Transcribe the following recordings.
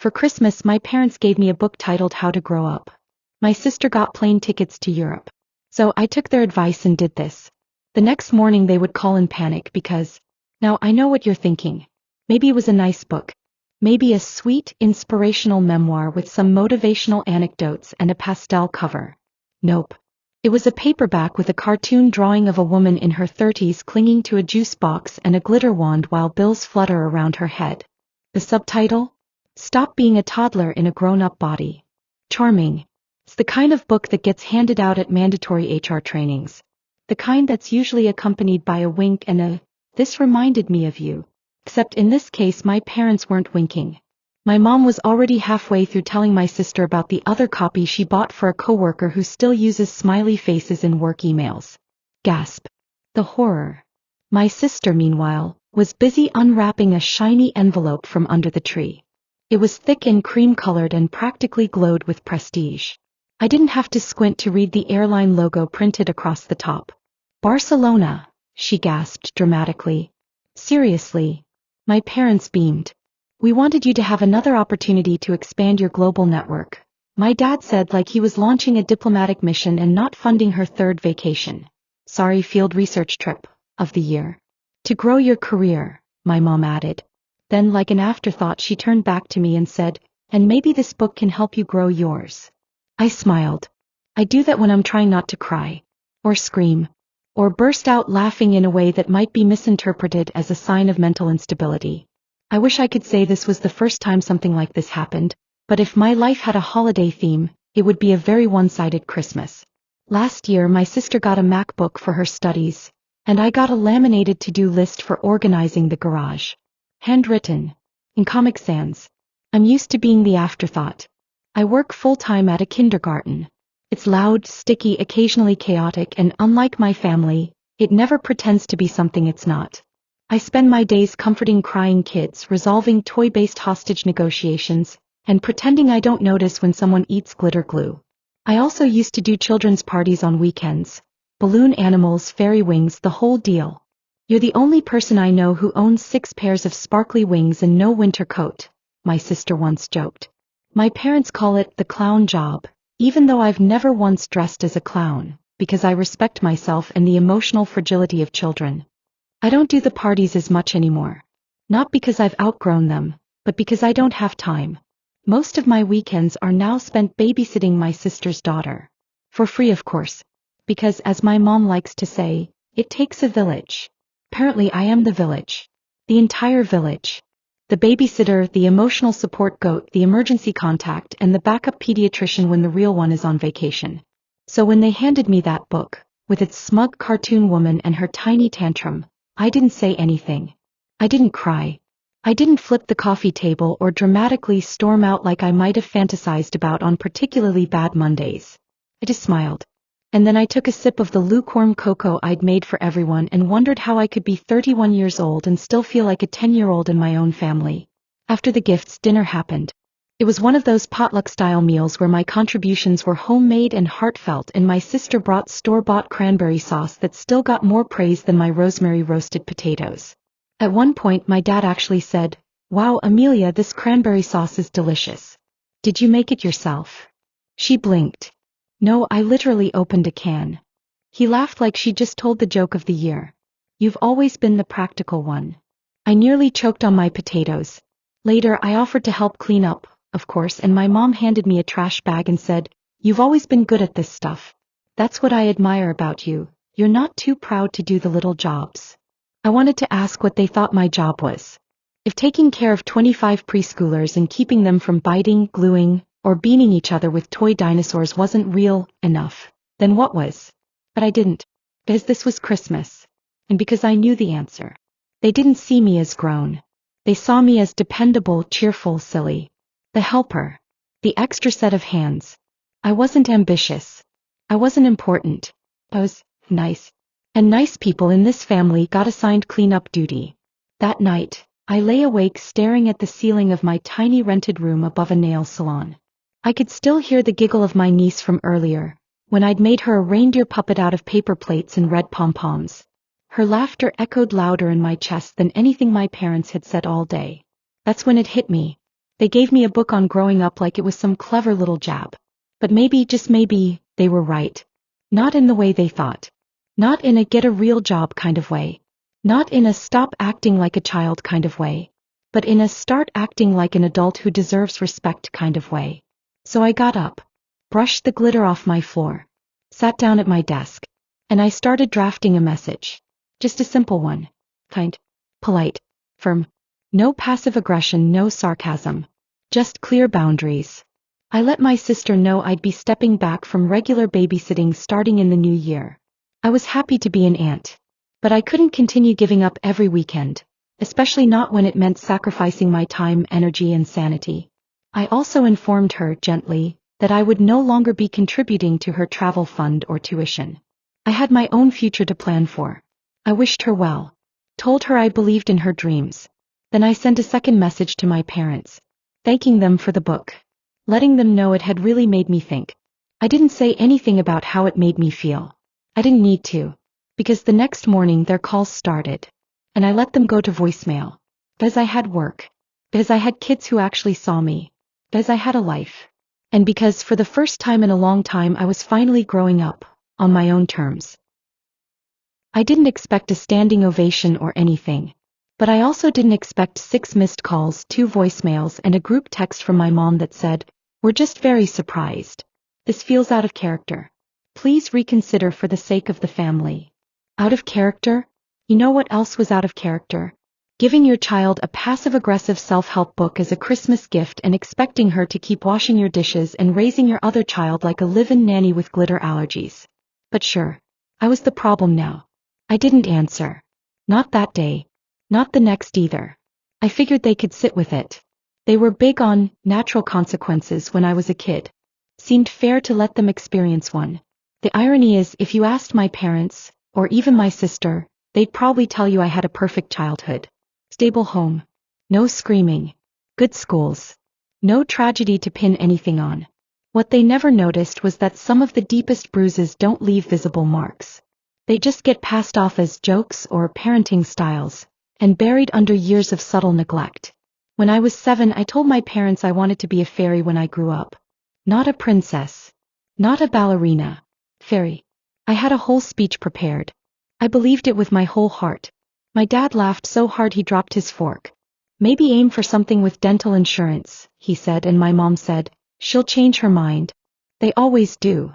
For Christmas, my parents gave me a book titled How to Grow Up. My sister got plane tickets to Europe. So I took their advice and did this. The next morning they would call in panic because, now I know what you're thinking. Maybe it was a nice book. Maybe a sweet, inspirational memoir with some motivational anecdotes and a pastel cover. Nope. It was a paperback with a cartoon drawing of a woman in her 30s clinging to a juice box and a glitter wand while bills flutter around her head. The subtitle? Stop Being a Toddler in a Grown-Up Body. Charming. It's the kind of book that gets handed out at mandatory HR trainings. The kind that's usually accompanied by a wink and a, "This reminded me of you." Except in this case my parents weren't winking. My mom was already halfway through telling my sister about the other copy she bought for a coworker who still uses smiley faces in work emails. Gasp. The horror. My sister, meanwhile, was busy unwrapping a shiny envelope from under the tree. It was thick and cream-colored and practically glowed with prestige. I didn't have to squint to read the airline logo printed across the top. Barcelona, she gasped dramatically. Seriously? My parents beamed. We wanted you to have another opportunity to expand your global network, my dad said, like he was launching a diplomatic mission and not funding her third vacation. Sorry, field research trip of the year. To grow your career, my mom added. Then, like an afterthought, she turned back to me and said, and maybe this book can help you grow yours. I smiled. I do that when I'm trying not to cry, or scream, or burst out laughing in a way that might be misinterpreted as a sign of mental instability. I wish I could say this was the first time something like this happened, but if my life had a holiday theme, it would be a very one-sided Christmas. Last year my sister got a MacBook for her studies, and I got a laminated to-do list for organizing the garage. Handwritten. In Comic Sans. I'm used to being the afterthought. I work full-time at a kindergarten. It's loud, sticky, occasionally chaotic, and unlike my family, it never pretends to be something it's not. I spend my days comforting crying kids, resolving toy-based hostage negotiations, and pretending I don't notice when someone eats glitter glue. I also used to do children's parties on weekends. Balloon animals, fairy wings, the whole deal. You're the only person I know who owns 6 pairs of sparkly wings and no winter coat, my sister once joked. My parents call it the clown job, even though I've never once dressed as a clown, because I respect myself and the emotional fragility of children. I don't do the parties as much anymore. Not because I've outgrown them, but because I don't have time. Most of my weekends are now spent babysitting my sister's daughter. For free, of course. Because, as my mom likes to say, it takes a village. Apparently I am the village. The entire village. The babysitter, the emotional support goat, the emergency contact, and the backup pediatrician when the real one is on vacation. So when they handed me that book, with its smug cartoon woman and her tiny tantrum, I didn't say anything. I didn't cry. I didn't flip the coffee table or dramatically storm out like I might have fantasized about on particularly bad Mondays. I just smiled. And then I took a sip of the lukewarm cocoa I'd made for everyone and wondered how I could be 31 years old and still feel like a 10-year-old in my own family. After the gifts, dinner happened. It was one of those potluck-style meals where my contributions were homemade and heartfelt, and my sister brought store-bought cranberry sauce that still got more praise than my rosemary roasted potatoes. At one point my dad actually said, "Wow, Amelia, this cranberry sauce is delicious. Did you make it yourself?" She blinked. "No, I literally opened a can." He laughed like she just told the joke of the year. "You've always been the practical one." I nearly choked on my potatoes. Later I offered to help clean up, of course, and my mom handed me a trash bag and said, "You've always been good at this stuff. That's what I admire about you. You're not too proud to do the little jobs." I wanted to ask what they thought my job was. If taking care of 25 preschoolers and keeping them from biting, gluing, or beating each other with toy dinosaurs wasn't real enough, then what was? But I didn't. Because this was Christmas. And because I knew the answer. They didn't see me as grown. They saw me as dependable, cheerful, silly. The helper. The extra set of hands. I wasn't ambitious. I wasn't important. I was nice. And nice people in this family got assigned cleanup duty. That night, I lay awake staring at the ceiling of my tiny rented room above a nail salon. I could still hear the giggle of my niece from earlier, when I'd made her a reindeer puppet out of paper plates and red pom-poms. Her laughter echoed louder in my chest than anything my parents had said all day. That's when it hit me. They gave me a book on growing up like it was some clever little jab. But maybe, just maybe, they were right. Not in the way they thought. Not in a get a real job kind of way. Not in a stop acting like a child kind of way. But in a start acting like an adult who deserves respect kind of way. So I got up, brushed the glitter off my floor, sat down at my desk, and I started drafting a message. Just a simple one. Kind, polite, firm. No passive aggression, no sarcasm. Just clear boundaries. I let my sister know I'd be stepping back from regular babysitting starting in the new year. I was happy to be an aunt. But I couldn't continue giving up every weekend, especially not when it meant sacrificing my time, energy, and sanity. I also informed her, gently, that I would no longer be contributing to her travel fund or tuition. I had my own future to plan for. I wished her well. Told her I believed in her dreams. Then I sent a second message to my parents, thanking them for the book, letting them know it had really made me think. I didn't say anything about how it made me feel. I didn't need to, because the next morning their calls started, and I let them go to voicemail. Because I had work. Because I had kids who actually saw me. Because I had a life. And because for the first time in a long time I was finally growing up, on my own terms. I didn't expect a standing ovation or anything. But I also didn't expect 6 missed calls, 2 voicemails, and a group text from my mom that said, "We're just very surprised. This feels out of character. Please reconsider for the sake of the family." Out of character? You know what else was out of character? Giving your child a passive-aggressive self-help book as a Christmas gift and expecting her to keep washing your dishes and raising your other child like a live-in nanny with glitter allergies. But sure, I was the problem now. I didn't answer. Not that day. Not the next either. I figured they could sit with it. They were big on natural consequences when I was a kid. Seemed fair to let them experience one. The irony is, if you asked my parents, or even my sister, they'd probably tell you I had a perfect childhood. Stable home. No screaming. Good schools. No tragedy to pin anything on. What they never noticed was that some of the deepest bruises don't leave visible marks. They just get passed off as jokes or parenting styles, and buried under years of subtle neglect. When I was 7, I told my parents I wanted to be a fairy when I grew up. Not a princess. Not a ballerina. Fairy. I had a whole speech prepared. I believed it with my whole heart. My dad laughed so hard he dropped his fork. "Maybe aim for something with dental insurance," he said, and my mom said, "She'll change her mind." They always do.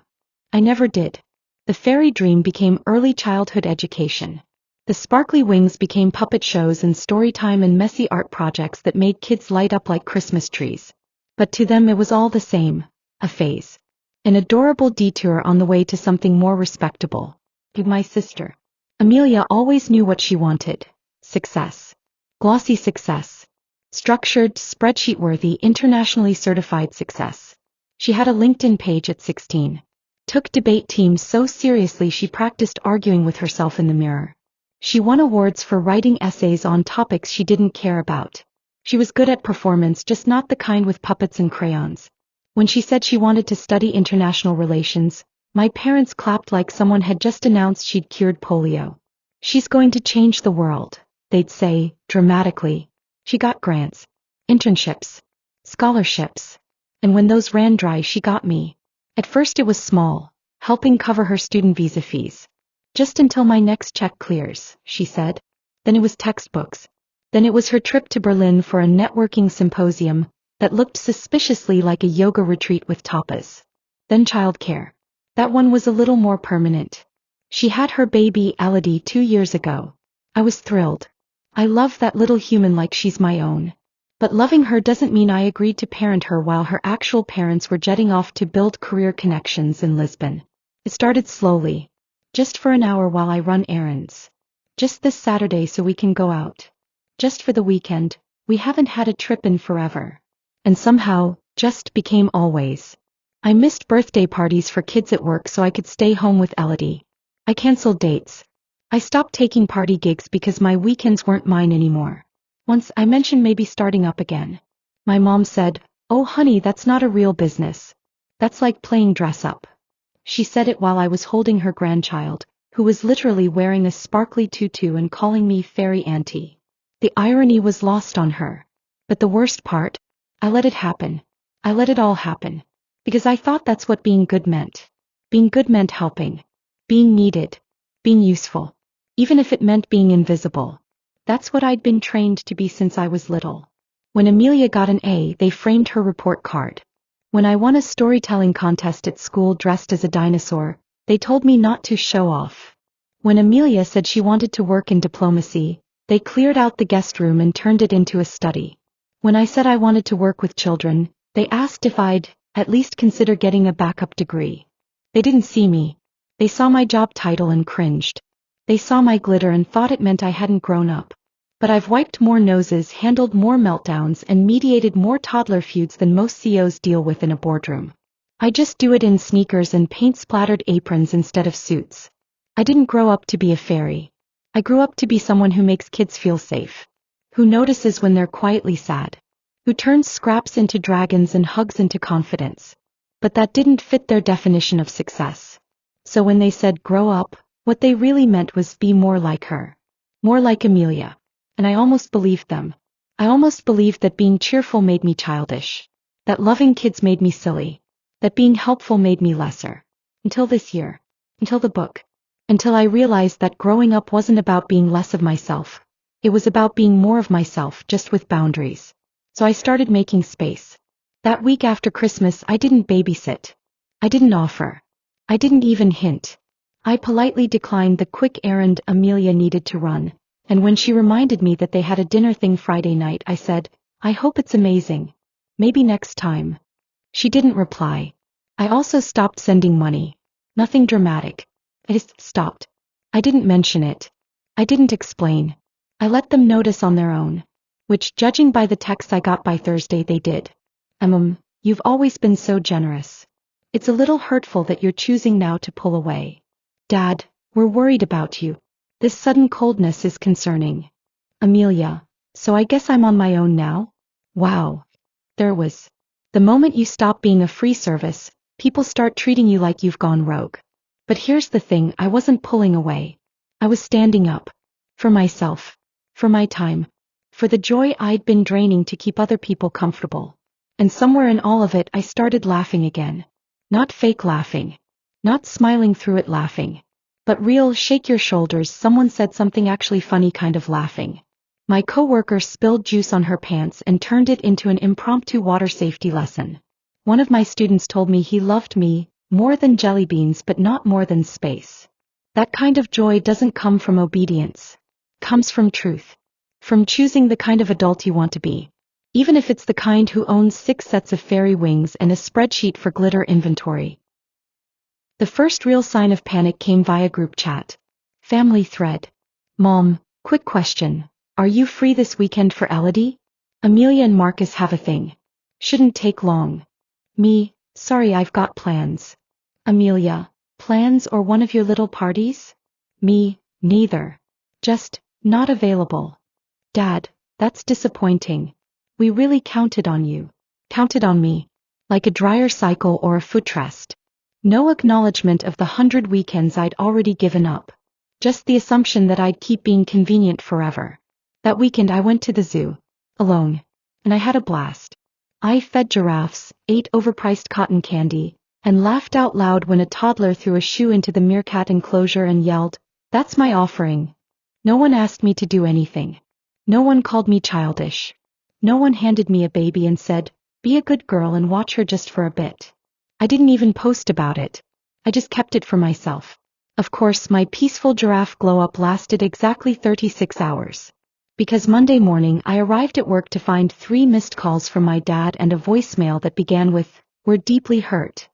I never did. The fairy dream became early childhood education. The sparkly wings became puppet shows and story time and messy art projects that made kids light up like Christmas trees. But to them it was all the same, a phase. An adorable detour on the way to something more respectable. My sister, Amelia, always knew what she wanted. Success. Glossy success. Structured, spreadsheet-worthy, internationally certified success. She had a LinkedIn page at 16. Took debate teams so seriously she practiced arguing with herself in the mirror. She won awards for writing essays on topics she didn't care about. She was good at performance, just not the kind with puppets and crayons. When she said she wanted to study international relations, my parents clapped like someone had just announced she'd cured polio. "She's going to change the world," they'd say, dramatically. She got grants, internships, scholarships. And when those ran dry, she got me. At first it was small, helping cover her student visa fees. "Just until my next check clears," she said. Then it was textbooks. Then it was her trip to Berlin for a networking symposium that looked suspiciously like a yoga retreat with tapas. Then childcare. That one was a little more permanent. She had her baby, Elodie, 2 years ago. I was thrilled. I love that little human like she's my own. But loving her doesn't mean I agreed to parent her while her actual parents were jetting off to build career connections in Lisbon. It started slowly. Just for an hour while I run errands. Just this Saturday so we can go out. Just for the weekend. We haven't had a trip in forever. And somehow, just became always. I missed birthday parties for kids at work so I could stay home with Elodie. I canceled dates. I stopped taking party gigs because my weekends weren't mine anymore. Once I mentioned maybe starting up again. My mom said, "Oh honey, that's not a real business. That's like playing dress up." She said it while I was holding her grandchild, who was literally wearing a sparkly tutu and calling me fairy auntie. The irony was lost on her. But the worst part? I let it happen. I let it all happen. Because I thought that's what being good meant. Being good meant helping. Being needed. Being useful. Even if it meant being invisible. That's what I'd been trained to be since I was little. When Amelia got an A, they framed her report card. When I won a storytelling contest at school dressed as a dinosaur, they told me not to show off. When Amelia said she wanted to work in diplomacy, they cleared out the guest room and turned it into a study. When I said I wanted to work with children, they asked if I'd at least consider getting a backup degree. They didn't see me. They saw my job title and cringed. They saw my glitter and thought it meant I hadn't grown up. But I've wiped more noses, handled more meltdowns, and mediated more toddler feuds than most CEOs deal with in a boardroom. I just do it in sneakers and paint-splattered aprons instead of suits. I didn't grow up to be a fairy. I grew up to be someone who makes kids feel safe. Who notices when they're quietly sad. Who turns scraps into dragons and hugs into confidence. But that didn't fit their definition of success. So when they said grow up, what they really meant was be more like her. More like Amelia. And I almost believed them. I almost believed that being cheerful made me childish. That loving kids made me silly. That being helpful made me lesser. Until this year. Until the book. Until I realized that growing up wasn't about being less of myself. It was about being more of myself, just with boundaries. So I started making space. That week after Christmas I didn't babysit. I didn't offer. I didn't even hint. I politely declined the quick errand Amelia needed to run, and when she reminded me that they had a dinner thing Friday night I said, I hope it's amazing. Maybe next time. She didn't reply. I also stopped sending money. Nothing dramatic. I just stopped. I didn't mention it. I didn't explain. I let them notice on their own. Which, judging by the texts I got by Thursday, they did. You've always been so generous. It's a little hurtful that you're choosing now to pull away. Dad, we're worried about you. This sudden coldness is concerning. Amelia, so I guess I'm on my own now? Wow. There it was. The moment you stop being a free service, people start treating you like you've gone rogue. But here's the thing, I wasn't pulling away. I was standing up. For myself. For my time. For the joy I'd been draining to keep other people comfortable. And somewhere in all of it I started laughing again. Not fake laughing. Not smiling through it laughing. But real shake your shoulders, someone said something actually funny kind of laughing. My coworker spilled juice on her pants and turned it into an impromptu water safety lesson. One of my students told me he loved me, more than jelly beans but not more than space. That kind of joy doesn't come from obedience. It comes from truth. From choosing the kind of adult you want to be. Even if it's the kind who owns 6 sets of fairy wings and a spreadsheet for glitter inventory. The first real sign of panic came via group chat. Family thread. Mom, quick question. Are you free this weekend for Elodie? Amelia and Marcus have a thing. Shouldn't take long. Me, sorry I've got plans. Amelia, plans or one of your little parties? Me, neither. Just, not available. Dad, that's disappointing. We really counted on you. Counted on me. Like a dryer cycle or a foot rest. No acknowledgement of the 100 weekends I'd already given up. Just the assumption that I'd keep being convenient forever. That weekend I went to the zoo. Alone. And I had a blast. I fed giraffes, ate overpriced cotton candy, and laughed out loud when a toddler threw a shoe into the meerkat enclosure and yelled, "That's my offering." No one asked me to do anything. No one called me childish. No one handed me a baby and said, "Be a good girl and watch her just for a bit." I didn't even post about it. I just kept it for myself. Of course, my peaceful giraffe glow-up lasted exactly 36 hours. Because Monday morning I arrived at work to find 3 missed calls from my dad and a voicemail that began with, "We're deeply hurt."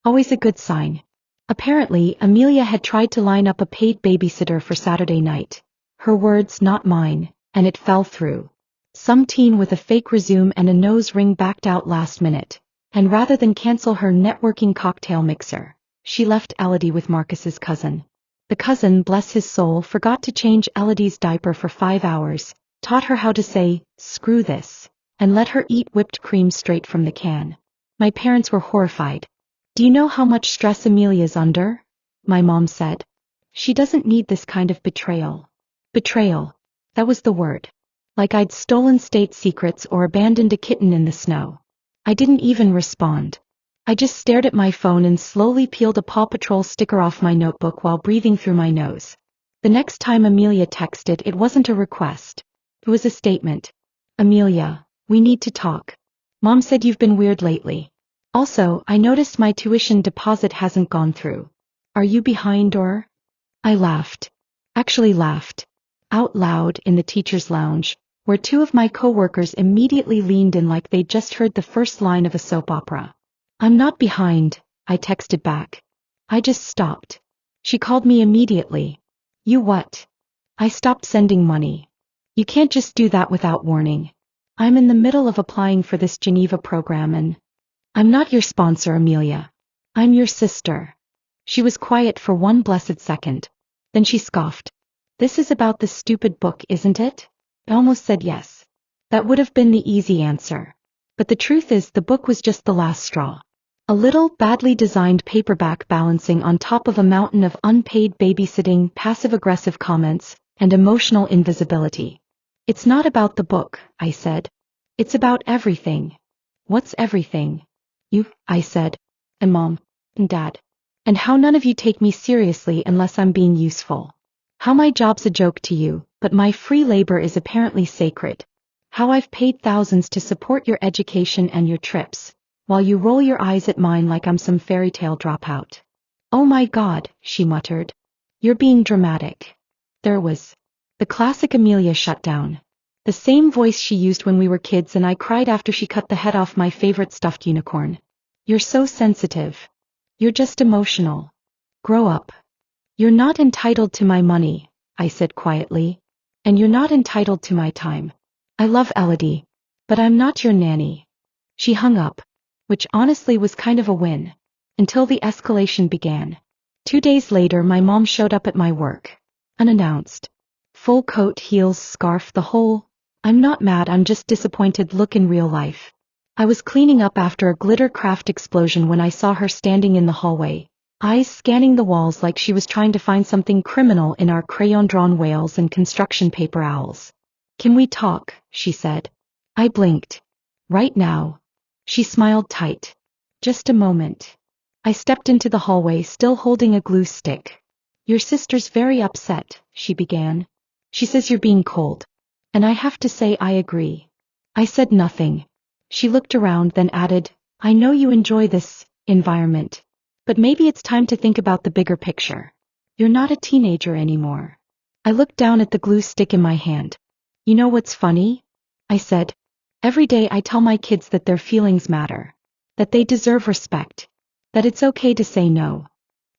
Always a good sign. Apparently, Amelia had tried to line up a paid babysitter for Saturday night. Her words, not mine, and it fell through. Some teen with a fake resume and a nose ring backed out last minute, and rather than cancel her networking cocktail mixer, she left Elodie with Marcus's cousin. The cousin, bless his soul, forgot to change Elodie's diaper for 5 hours, taught her how to say, "Screw this," and let her eat whipped cream straight from the can. My parents were horrified. "Do you know how much stress Amelia's under?" My mom said. "She doesn't need this kind of betrayal." Betrayal. That was the word. like I'd stolen state secrets or abandoned a kitten in the snow. I didn't even respond. I just stared at my phone and slowly peeled a Paw Patrol sticker off my notebook while breathing through my nose. The next time Amelia texted, it wasn't a request. It was a statement. Amelia, we need to talk. Mom said you've been weird lately. Also, I noticed my tuition deposit hasn't gone through. Are you behind or? I laughed. Actually laughed. Out loud in the teacher's lounge, where two of my coworkers immediately leaned in like they'd just heard the first line of a soap opera. I'm not behind, I texted back. I just stopped. She called me immediately. You what? I stopped sending money. You can't just do that without warning. I'm in the middle of applying for this Geneva program and I'm not your sponsor, Amelia. I'm your sister. She was quiet for one blessed second. Then she scoffed. This is about the stupid book, isn't it? I almost said yes. That would have been the easy answer. But the truth is the book was just the last straw. A little, badly designed paperback balancing on top of a mountain of unpaid babysitting, passive-aggressive comments, and emotional invisibility. It's not about the book, I said. It's about everything. What's everything? You, I said. And Mom. And Dad. And how none of you take me seriously unless I'm being useful. How my job's a joke to you, but my free labor is apparently sacred. How I've paid thousands to support your education and your trips, while you roll your eyes at mine like I'm some fairy tale dropout. Oh my God, she muttered. You're being dramatic. There was the classic Amelia shutdown. The same voice she used when we were kids and I cried after she cut the head off my favorite stuffed unicorn. You're so sensitive. You're just emotional. Grow up. You're not entitled to my money, I said quietly. And you're not entitled to my time. I love Elodie, but I'm not your nanny. She hung up, which honestly was kind of a win, until the escalation began. 2 days later my mom showed up at my work. Unannounced. Full coat, heels, scarf, the whole, I'm not mad, I'm just disappointed look in real life. I was cleaning up after a glitter craft explosion when I saw her standing in the hallway, eyes scanning the walls like she was trying to find something criminal in our crayon-drawn whales and construction paper owls. Can we talk? She said. I blinked. Right now. She smiled tight. Just a moment. I stepped into the hallway still holding a glue stick. Your sister's very upset, she began. She says you're being cold. And I have to say I agree. I said nothing. She looked around then added, I know you enjoy this environment. But maybe it's time to think about the bigger picture. You're not a teenager anymore. I looked down at the glue stick in my hand. You know what's funny? I said. Every day I tell my kids that their feelings matter. That they deserve respect. That it's okay to say no.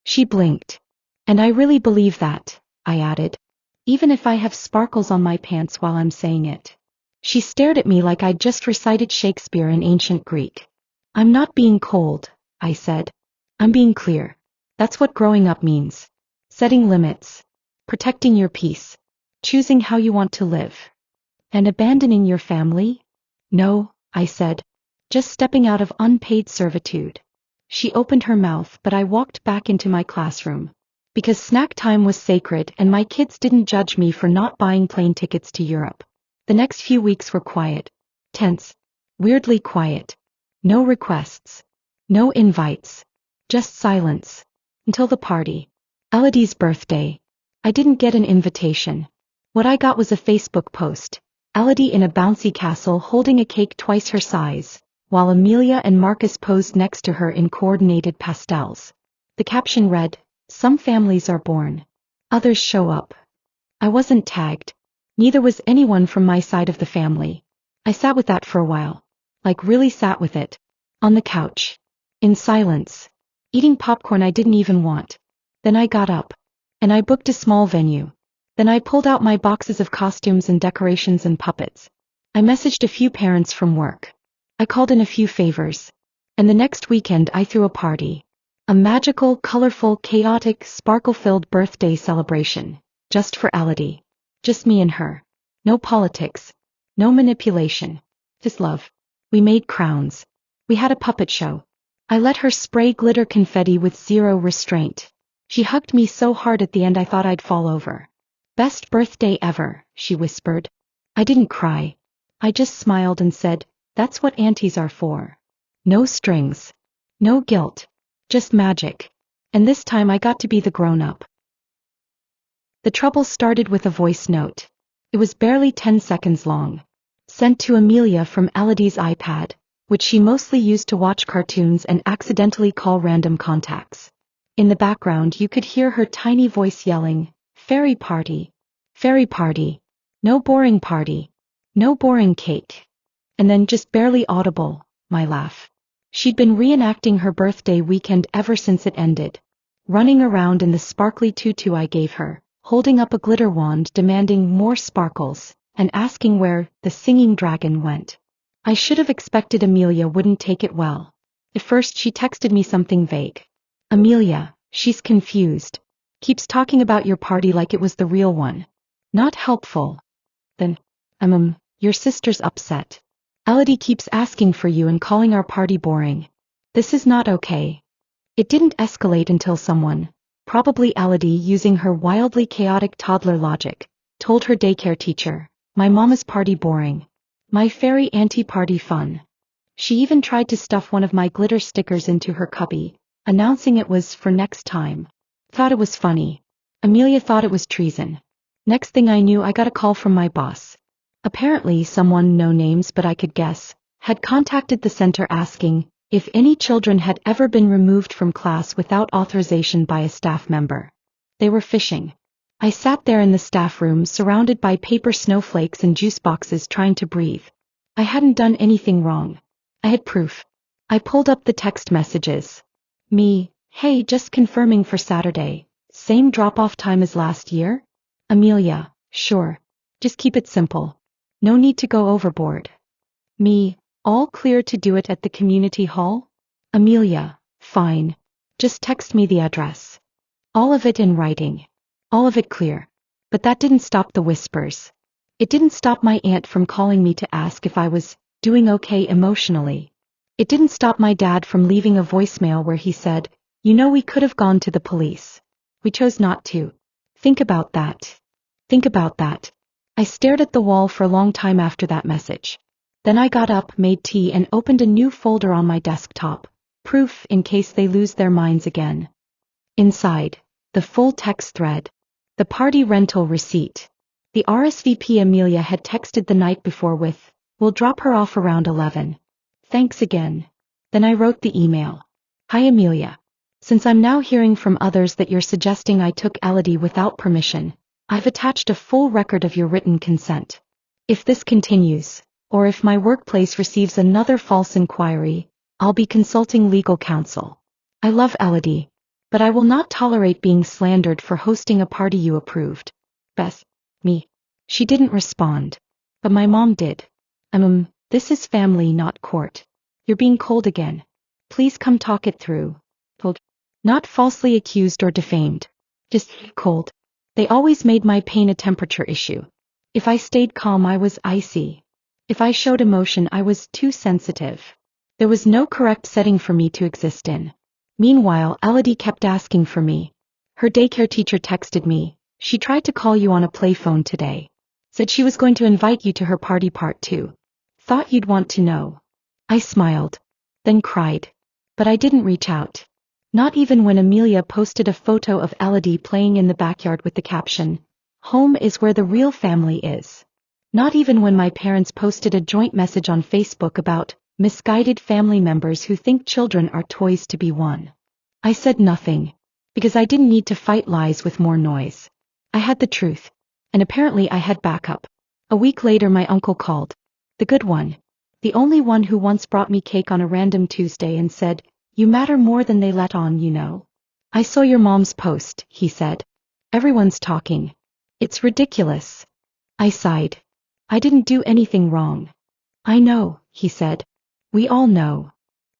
She blinked. And I really believe that, I added. Even if I have sparkles on my pants while I'm saying it. She stared at me like I'd just recited Shakespeare in ancient Greek. I'm not being cold, I said. I'm being clear. That's what growing up means. Setting limits. Protecting your peace. Choosing how you want to live. And abandoning your family? No, I said. Just stepping out of unpaid servitude. She opened her mouth but I walked back into my classroom. Because snack time was sacred and my kids didn't judge me for not buying plane tickets to Europe. The next few weeks were quiet. Tense. Weirdly quiet. No requests. No invites. Just silence. Until the party. Elodie's birthday. I didn't get an invitation. What I got was a Facebook post. Elodie in a bouncy castle holding a cake twice her size, while Amelia and Marcus posed next to her in coordinated pastels. The caption read, Some families are born. Others show up. I wasn't tagged. Neither was anyone from my side of the family. I sat with that for a while. Like really sat with it. On the couch. In silence. Eating popcorn I didn't even want. Then I got up. And I booked a small venue. Then I pulled out my boxes of costumes and decorations and puppets. I messaged a few parents from work. I called in a few favors. And the next weekend I threw a party. A magical, colorful, chaotic, sparkle-filled birthday celebration. Just for Elodie. Just me and her. No politics. No manipulation. Just love. We made crowns. We had a puppet show. I let her spray glitter confetti with zero restraint. She hugged me so hard at the end I thought I'd fall over. Best birthday ever, she whispered. I didn't cry. I just smiled and said, that's what aunties are for. No strings. No guilt. Just magic. And this time I got to be the grown-up. The trouble started with a voice note. It was barely 10 seconds long. Sent to Amelia from Elodie's iPad, which she mostly used to watch cartoons and accidentally call random contacts. In the background you could hear her tiny voice yelling, fairy party. Fairy party. No boring party. No boring cake. And then just barely audible, my laugh. She'd been reenacting her birthday weekend ever since it ended. Running around in the sparkly tutu I gave her, holding up a glitter wand demanding more sparkles, and asking where the singing dragon went. I should have expected Amelia wouldn't take it well. At first she texted me something vague. Amelia, she's confused. Keeps talking about your party like it was the real one. Not helpful. Then, your sister's upset. Elodie keeps asking for you and calling our party boring. This is not okay. It didn't escalate until someone, probably Elodie using her wildly chaotic toddler logic, told her daycare teacher, my mama's party boring. My fairy auntie party fun. She even tried to stuff one of my glitter stickers into her cubby, announcing it was for next time. Thought it was funny. Amelia thought it was treason. Next thing I knew I got a call from my boss. Apparently someone, no names but I could guess, had contacted the center asking if any children had ever been removed from class without authorization by a staff member. They were fishing. I sat there in the staff room surrounded by paper snowflakes and juice boxes trying to breathe. I hadn't done anything wrong. I had proof. I pulled up the text messages. Me, hey, just confirming for Saturday. Same drop-off time as last year? Amelia, sure. Just keep it simple. No need to go overboard. Me, all clear to do it at the community hall? Amelia, fine. Just text me the address. All of it in writing. All of it clear. But that didn't stop the whispers. It didn't stop my aunt from calling me to ask if I was doing okay emotionally. It didn't stop my dad from leaving a voicemail where he said, you know, we could have gone to the police. We chose not to. Think about that. Think about that. I stared at the wall for a long time after that message. Then I got up, made tea, and opened a new folder on my desktop. Proof in case they lose their minds again. Inside, the full text thread. The party rental receipt. The RSVP Amelia had texted the night before with, we'll drop her off around 11. Thanks again. Then I wrote the email. Hi Amelia. Since I'm now hearing from others that you're suggesting I took Elodie without permission, I've attached a full record of your written consent. If this continues, or if my workplace receives another false inquiry, I'll be consulting legal counsel. I love Elodie, but I will not tolerate being slandered for hosting a party you approved. Beth, me. She didn't respond. But my mom did. This is family, not court. You're being cold again. Please come talk it through. Told. Not falsely accused or defamed. Just cold. They always made my pain a temperature issue. If I stayed calm, I was icy. If I showed emotion, I was too sensitive. There was no correct setting for me to exist in. Meanwhile, Elodie kept asking for me. Her daycare teacher texted me. She tried to call you on a playphone today. Said she was going to invite you to her party part 2. Thought you'd want to know. I smiled. Then cried. But I didn't reach out. Not even when Amelia posted a photo of Elodie playing in the backyard with the caption, home is where the real family is. Not even when my parents posted a joint message on Facebook about misguided family members who think children are toys to be won. I said nothing, because I didn't need to fight lies with more noise. I had the truth, and apparently I had backup. A week later my uncle called. The good one. The only one who once brought me cake on a random Tuesday and said, you matter more than they let on, you know. I saw your mom's post, he said. Everyone's talking. It's ridiculous. I sighed. I didn't do anything wrong. I know, he said. We all know.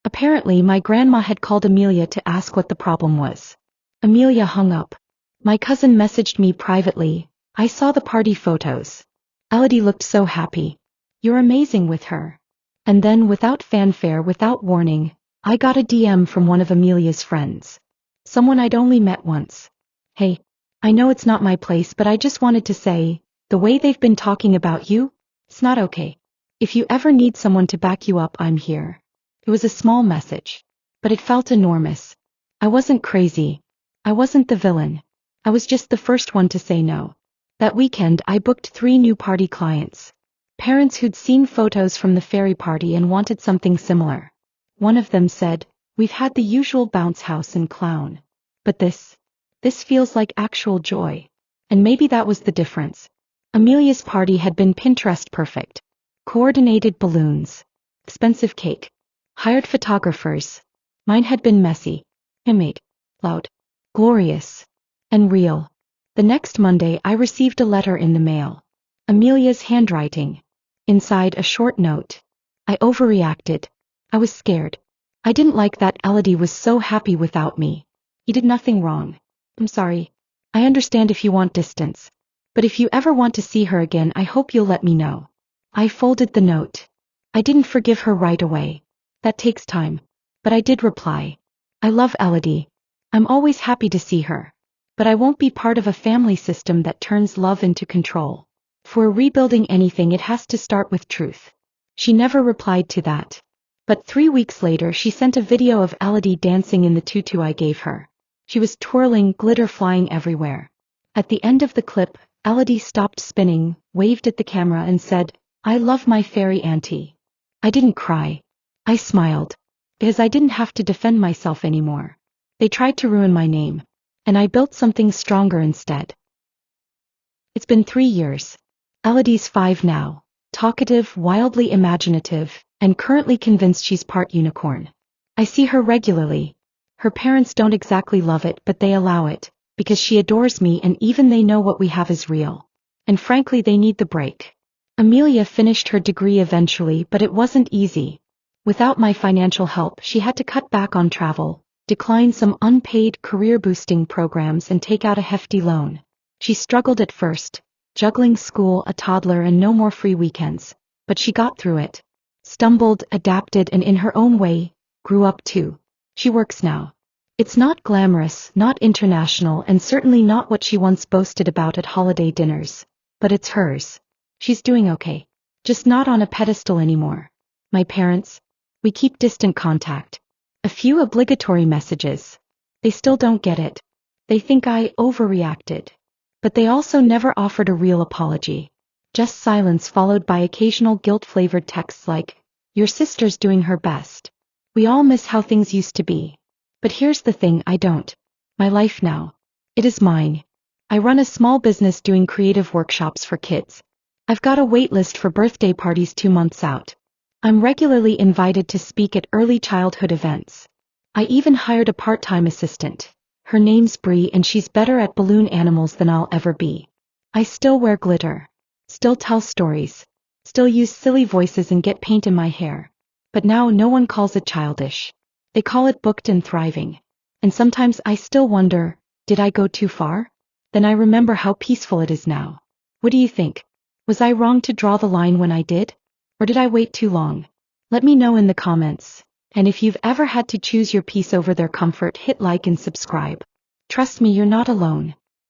Apparently my grandma had called Amelia to ask what the problem was. Amelia hung up. My cousin messaged me privately. I saw the party photos. Elodie looked so happy. You're amazing with her. And then without fanfare, without warning, I got a DM from one of Amelia's friends. Someone I'd only met once. Hey, I know it's not my place, but I just wanted to say, the way they've been talking about you, It's not okay. If you ever need someone to back you up, I'm here. It was a small message, but it felt enormous. I wasn't crazy. I wasn't the villain. I was just the first one to say no. That weekend I booked 3 new party clients. Parents who'd seen photos from the fairy party and wanted something similar. One of them said, "We've had the usual bounce house and clown. But this feels like actual joy." And maybe that was the difference. Amelia's party had been Pinterest perfect. Coordinated balloons. Expensive cake. Hired photographers. Mine had been messy. Handmade. Loud. Glorious. And real. The next Monday I received a letter in the mail. Amelia's handwriting. Inside a short note. I overreacted. I was scared. I didn't like that Elodie was so happy without me. He did nothing wrong. I'm sorry. I understand if you want distance. But if you ever want to see her again, I hope you'll let me know. I folded the note. I didn't forgive her right away. That takes time. But I did reply. I love Elodie. I'm always happy to see her. But I won't be part of a family system that turns love into control. For rebuilding anything, it has to start with truth. She never replied to that. But 3 weeks later she sent a video of Elodie dancing in the tutu I gave her. She was twirling, glitter flying everywhere. At the end of the clip, Elodie stopped spinning, waved at the camera and said, "I love my fairy auntie." I didn't cry. I smiled. Because I didn't have to defend myself anymore. They tried to ruin my name. And I built something stronger instead. It's been 3 years. Elodie's 5 now. Talkative, wildly imaginative, and currently convinced she's part unicorn. I see her regularly. Her parents don't exactly love it, but they allow it, because she adores me and even they know what we have is real. And frankly, they need the break. Amelia finished her degree eventually, but it wasn't easy. Without my financial help, she had to cut back on travel, decline some unpaid career-boosting programs and take out a hefty loan. She struggled at first, juggling school, a toddler and no more free weekends. But she got through it. Stumbled, adapted and in her own way, grew up too. She works now. It's not glamorous, not international and certainly not what she once boasted about at holiday dinners. But it's hers. She's doing okay. Just not on a pedestal anymore. My parents? We keep distant contact. A few obligatory messages. They still don't get it. They think I overreacted. But they also never offered a real apology. Just silence followed by occasional guilt-flavored texts like, "Your sister's doing her best. We all miss how things used to be." But here's the thing, I don't. My life now. It is mine. I run a small business doing creative workshops for kids. I've got a wait list for birthday parties 2 months out. I'm regularly invited to speak at early childhood events. I even hired a part-time assistant. Her name's Bree and she's better at balloon animals than I'll ever be. I still wear glitter. Still tell stories. Still use silly voices and get paint in my hair. But now no one calls it childish. They call it booked and thriving. And sometimes I still wonder, did I go too far? Then I remember how peaceful it is now. What do you think? Was I wrong to draw the line when I did? Or did I wait too long? Let me know in the comments. And if you've ever had to choose your peace over their comfort, hit like and subscribe. Trust me, you're not alone.